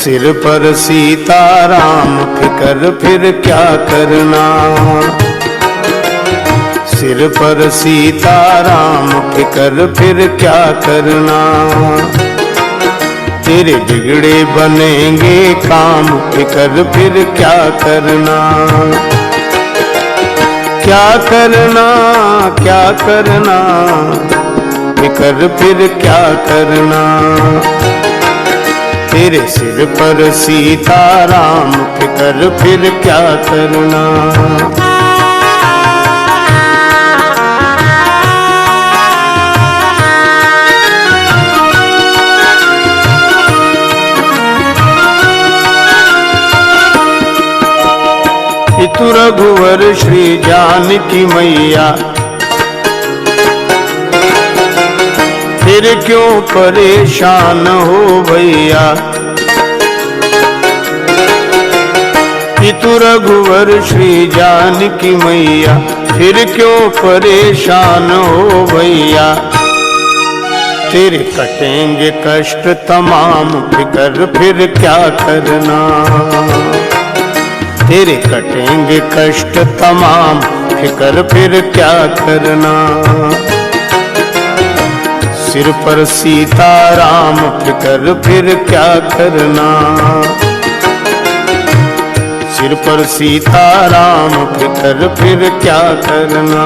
सिर पर सीताराम फिकर फिर क्या करना। सिर पर सीताराम फिकर फिर क्या करना। तेरे बिगड़े बनेंगे काम फिकर फिर क्या करना। क्या करना क्या करना फिकर फिर क्या करना। तेरे सिर पर सीताराम फिकर फिर क्या करना। पितु रघुवर श्री जानकी मैया फिर क्यों परेशान हो भैया। पितु रघुवर श्री जानकी मैया फिर क्यों परेशान हो भैया। तेरे कटेंगे कष्ट तमाम फिकर फिर क्या करना। तेरे कटेंगे कष्ट तमाम फिकर फिर क्या करना। सिर पर सीताराम फिकर फिर क्या करना। सिर पर सीताराम फिकर फिर क्या करना।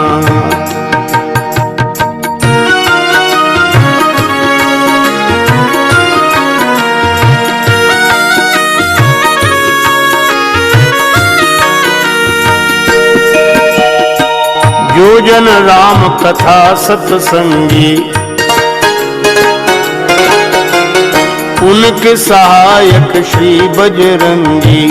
जो जन राम कथा सत्संगी उनके सहायक श्री बजरंगी।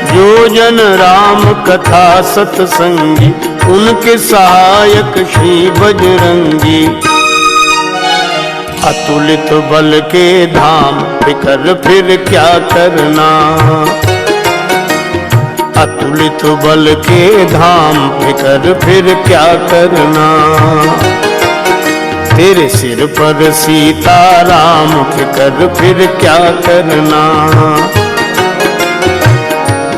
जो जन राम कथा सत्संगी उनके सहायक श्री बजरंगी। अतुलित बल के धाम फिकर फिर क्या करना। अतुलित बल के धाम फिकर फिर क्या करना। तेरे सिर पर सीताराम फिकर फिर क्या करना।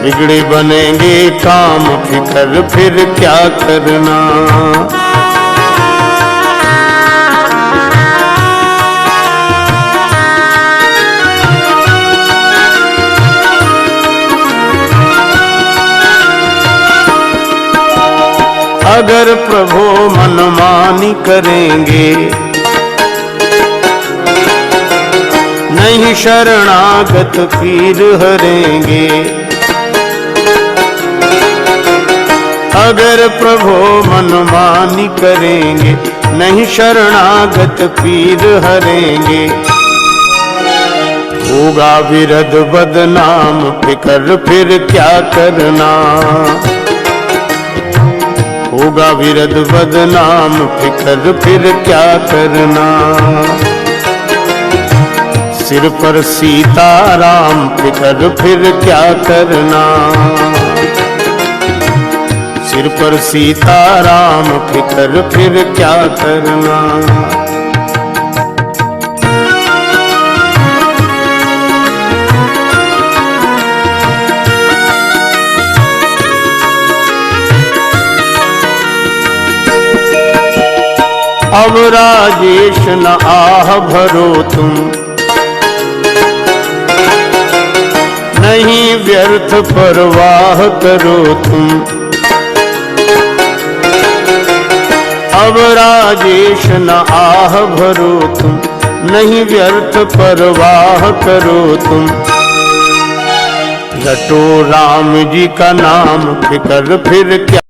बिगड़े बनेंगे काम फिकर फिर क्या करना। अगर प्रभु मनमानी करेंगे नहीं शरणागत पीर हरेंगे। अगर प्रभु मनमानी करेंगे नहीं शरणागत पीर हरेंगे। होगा विरध बदनाम फिकर फिर क्या करना। होगा विरध बदनाम फिकर फिर क्या करना। सिर पर सीताराम फिकर फिर क्या करना। सिर पर सीताराम फिकर फिर क्या करना। अब राजेश न आह भरो तुम नहीं व्यर्थ परवाह करो तुम। अब राजेश न आह भरो तुम नहीं व्यर्थ परवाह करो तुम। रटो राम जी का नाम फिकर फिर क्या।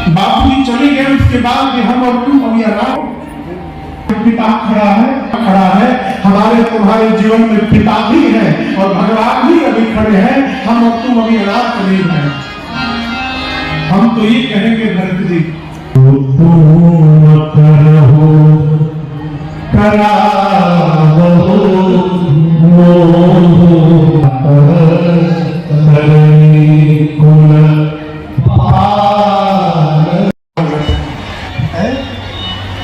बापू जी चले गए उसके बाद भी हम और तुम अभी आराम। पिता खड़ा है हमारे तुम्हारे जीवन में पिता भी है और भगवान भी अभी खड़े हैं। हम और तुम अभी अनाथ करीब हैं। हम तो ये कहेंगे भरत जी करावो मोह हरे कुल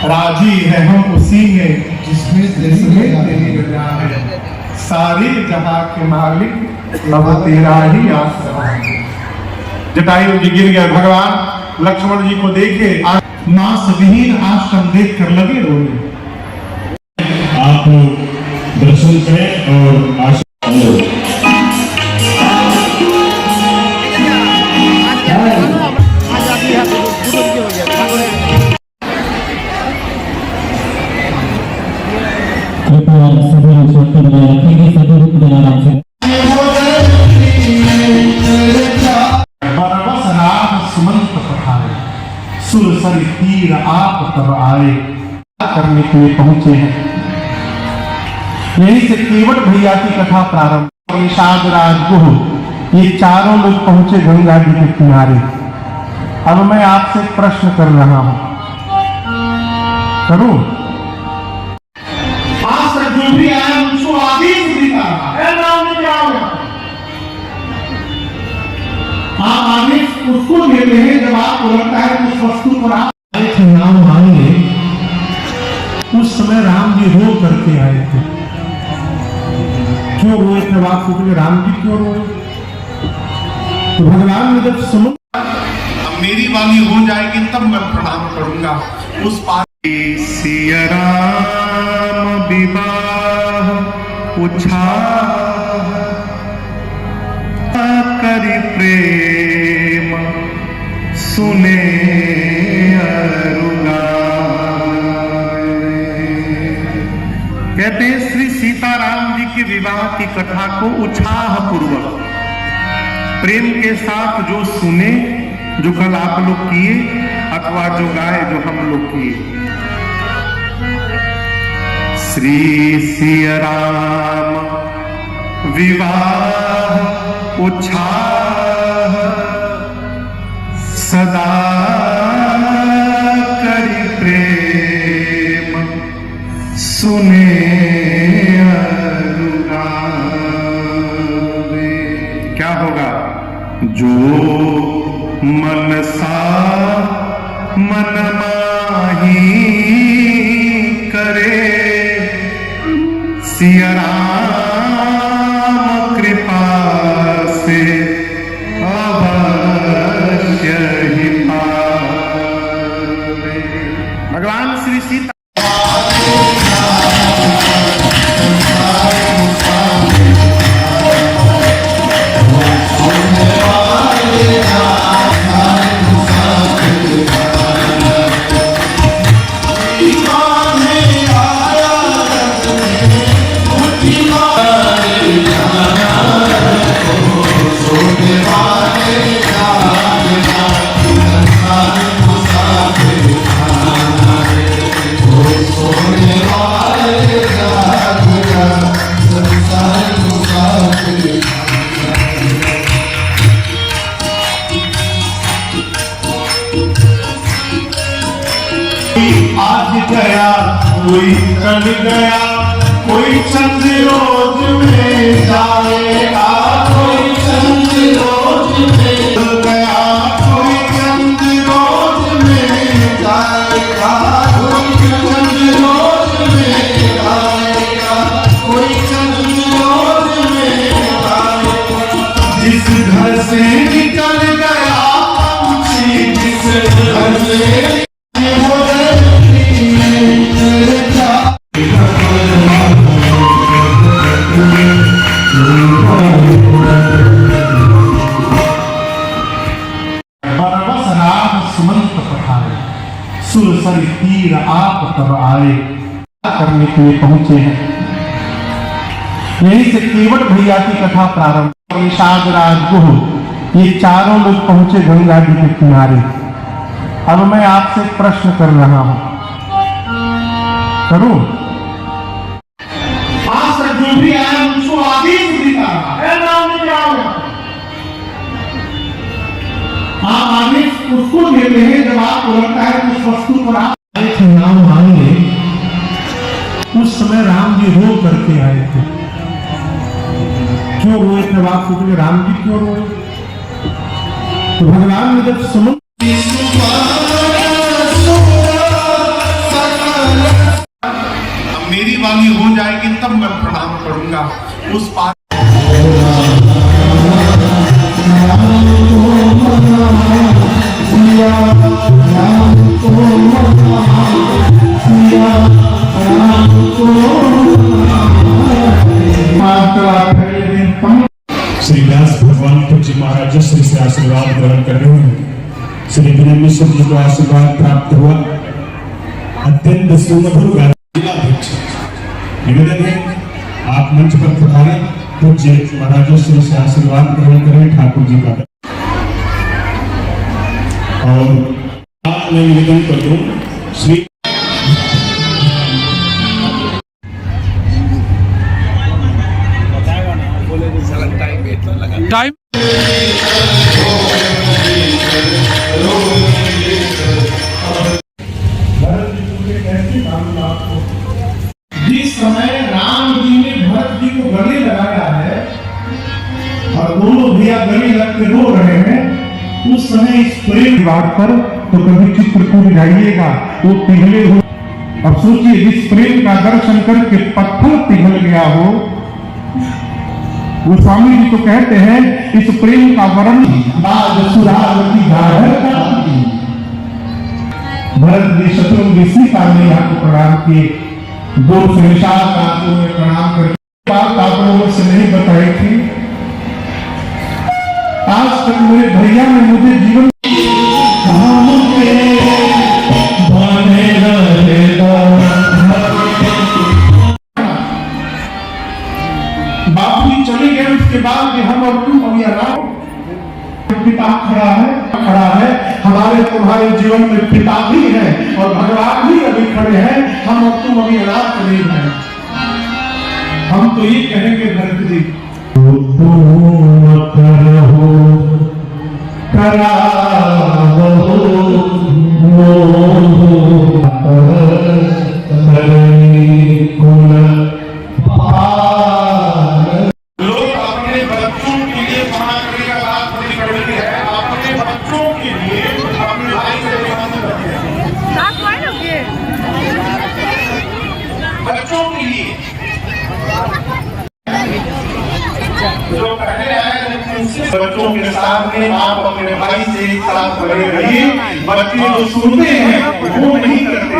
राजी है हम उसी में जिसमें तेरी रजा है। सारी जहां के मालिक अब तेरा ही आसरा है। जटायु जी गिर गए, भगवान लक्ष्मण जी को देखे मांस विहीन आश्रम देख कर लगे रोने। आप दर्शन करें और बरबस राम सुमंत पठाए, सुरसरी तीर आप तब आए। करने के लिए पहुंचे हैं। यहीं से केवट भैया की कथा प्रारंभ। निषाद राजगुह ये चारों लोग पहुंचे गंगा जी के किनारे। अब मैं आपसे प्रश्न कर रहा हूं, करूं? आज तक जो भी आया उसको आदेश देता आप आदेश उसको देते हैं जब आपको लगता है उस वस्तु पर आप नाम मांगे। उस समय राम जी रो करके आए थे। क्यों रोए थे? आप सोचेंगे राम जी क्यों रोए? तो भगवान ने जब समझ अब मेरी वाली हो जाएगी तब मैं प्रणाम करूंगा। उस सिया राम विवाह उछाह करि प्रेम सुने कहते हैं श्री सीताराम जी के विवाह की कथा को उत्साह पूर्वक प्रेम के साथ जो सुने, जो कल आप लोग किए अथवा जो गाए जो हम लोग किए। श्री सिया राम विवाह उत्साह सदा करि प्रेम सुने अनुरागे। क्या होगा? जो मनसा मन माही करे, सिया राम कृपा से अवश्य ही पावे। भगवान श्री सीता आज गया कोई कल गया, कोई चंद रोज में जाएगा, कोई चंद रोज में गया, कोई चंद रोज में जाएगा, कोई चंद रोज में जाएगा, कोई चंद रोज में जाएगा। जिस घर से निकल गया पंछी, जिस घर से बरबस राम सुमंत पठाए, सुरसरी तीर आप तब आए। करने के लिए पहुंचे हैं। यहीं से केवट भैया की कथा प्रारंभ। निषाद राजगुह ये चारों लोग पहुंचे गंगा जी के किनारे। अब मैं आपसे प्रश्न कर रहा हूं, करूं? आज तक जो भी आया उसको आदेश देता आप आदेश उसको देते हैं जब आपको लगता है उस वस्तु पर आप नाम मांगे। जी रो करके आए थे। क्यों रोए थे? आप पूछे राम जी क्यों रोए? तो भगवान ने जब समझ मेरी वाली हो जाएगी तब मैं प्रणाम करूंगा उस पार। श्री व्यास भगवान को जी महाराज श्री से आशीर्वाद ग्रहण कर रहे हैं। श्री विनय मिश्र जी को आशीर्वाद प्राप्त हुआ। अत्यंत सुमधुर गाना निवेदन है, आप मंच पर पधारे, पूज्य महाराज श्री से आशीर्वाद ग्रहण करें ठाकुर जी का। और आप मैं निवेदन कर दूं श्री टाइम जिस समय राम जी ने भरत जी को गले लगाया है और दोनों भैया गले लग के रो रहे हैं, उस समय इस प्रेम बात पर तो कभी चित्रकूट जाइएगा, वो पिघले हो। अब सोचिए जिस प्रेम का दर्शन करके पत्थर पिघल गया हो। वो स्वामी जी तो कहते हैं इस प्रेम का वर्णन भरत जी शत्रुघ्न सीता ने यहाँ को प्रणाम किए, दो से विशाल कांतों में प्रणाम करके बात आप लोगों से नहीं बताई थी। आज तक मेरे भैया ने मुझे जीवन बापू जी चले गए, उसके बाद भी हम और तुम अभी राम पिता खड़ा है हमारे तुम्हारे जीवन में पिता भी है और भगवान भी अभी खड़े हैं। हम और तुम अभी अनाथ नहीं है। हम तो ये कहेंगे भरत जी बच्चों के सामने आप अपने भाई से एक साथ खड़े रहिए। बच्चे जो सुनते हैं वो नहीं करते।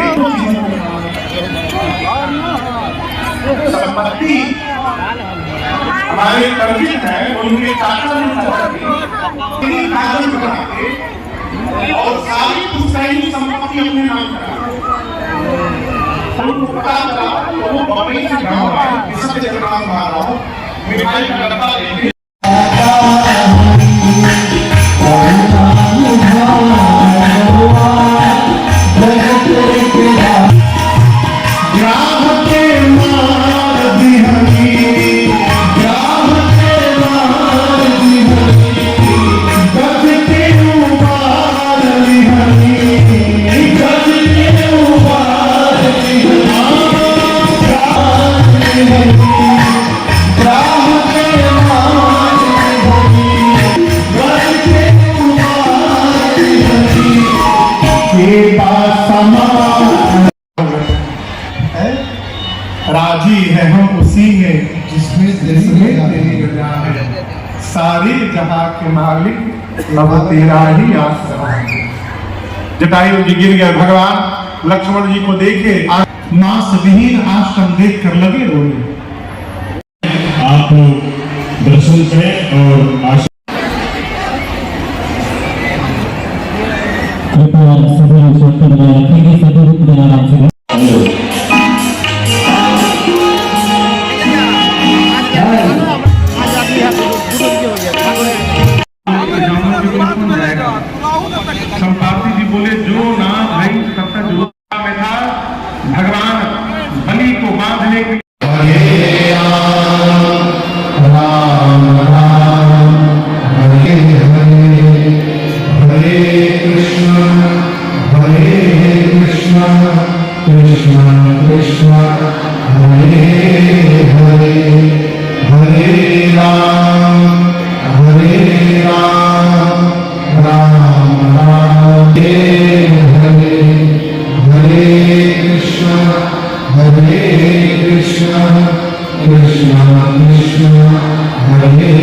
संपत्ति हमारे कर्जित है, उनके चाचा ने कागज बना के और सारी पुश्तैनी संपत्ति अपने नाम करा। उनको पता चला तो वो बम्बई से गाँव आए, किसी से नाम मारा हो, मिठाई का डब्बा लेके राजी है हम उसी में जिसमें तेरी रजा है। सारी जहां के मालिक अब तेरा ही आसरा है। जटायु जी गिर गए, भगवान लक्ष्मण जी को देखे मांस विहीन आश्रम देख कर लगे रोने। आप दर्शन करें और कृपया सभी लोग रखेंगे, सभी रूप देना से संपाति जी बोले जो ना भाई तब तक जो में था भगवान बलि को बांधने के Krishna Krishna Hare कृष्ण हरे कृष्ण कृष्ण कृष्ण हरे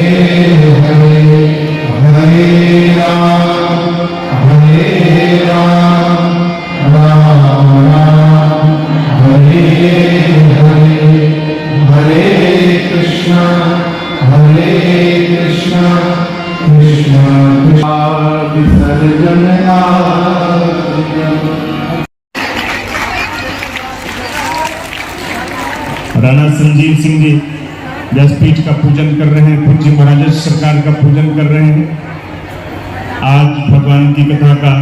हरे हरे राम राम राम हरे हरे हरे कृष्ण कृष्ण कृष्ण विसर्जन राणा संजीव सिंह जी व्यासपीठ का पूजन कर रहे हैं, पूज्य महाराज सरकार का पूजन कर रहे हैं। आज भगवान की कथा का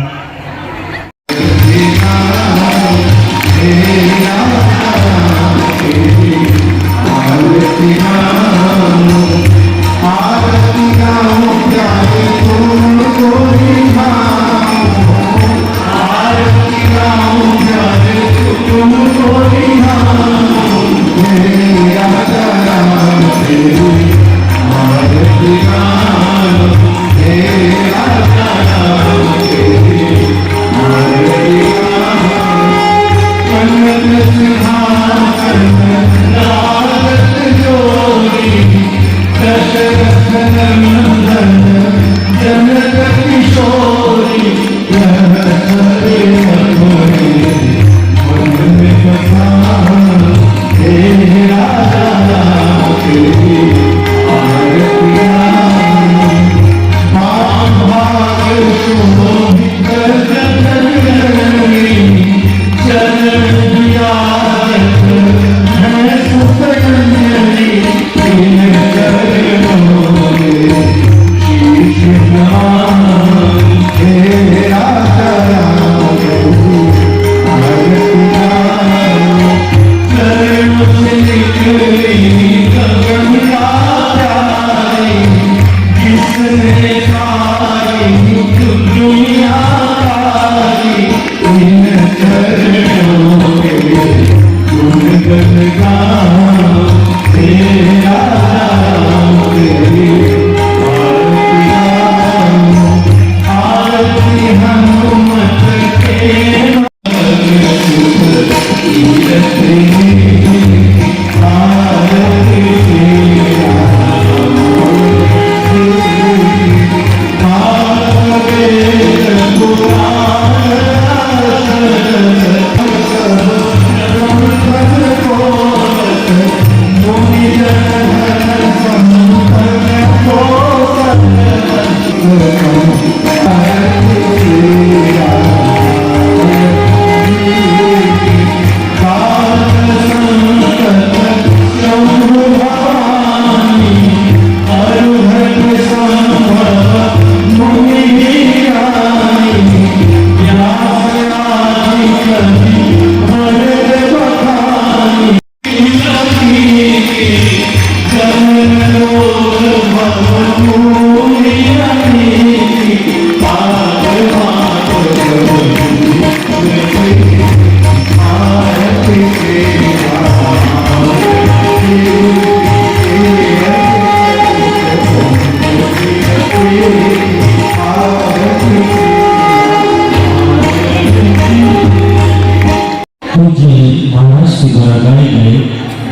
महाराष्ट्र द्वारा गाए गए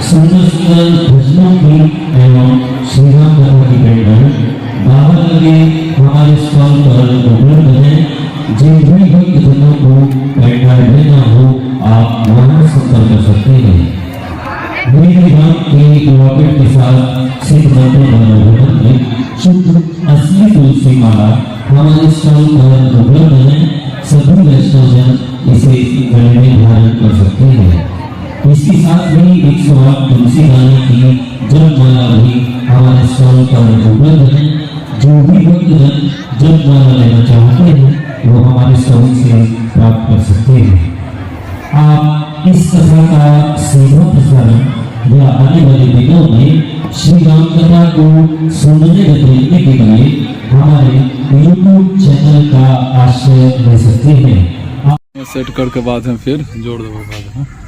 सुंदर सुंदर भजनों की एवं श्री राम कथा की बैंडल बाहर लगे हमारे स्टॉल पर उपलब्ध है। जिन भी भक्तजनों को बैंडल लेना हो आप वहां संपर्क कर सकते हैं। मेरी बात की रॉकेट के साथ सिद्ध मंत्र मनोरंजन में शुद्ध असली तुलसी माला हमारे स्टॉल पर उपलब्ध है। सभी वैष्णवजन इसे गले में धारण कर सकते हैं। इसके साथ ही 108 तुलसी गाने की जपमाला भी हमारे स्टॉल पर उपलब्ध है। जो भी भक्तजन जपमाला लेना चाहते हैं वो हमारे स्टॉल से प्राप्त कर सकते हैं। आप इस कथा का सीधा प्रसारण या आने वाले दिनों में श्री राम कथा को सुनने व देखने के लिए हमारे YouTube चैनल का आश्रय ले सकते हैं। सेट करके बाद हम फिर जोड़ देंगे बाद में।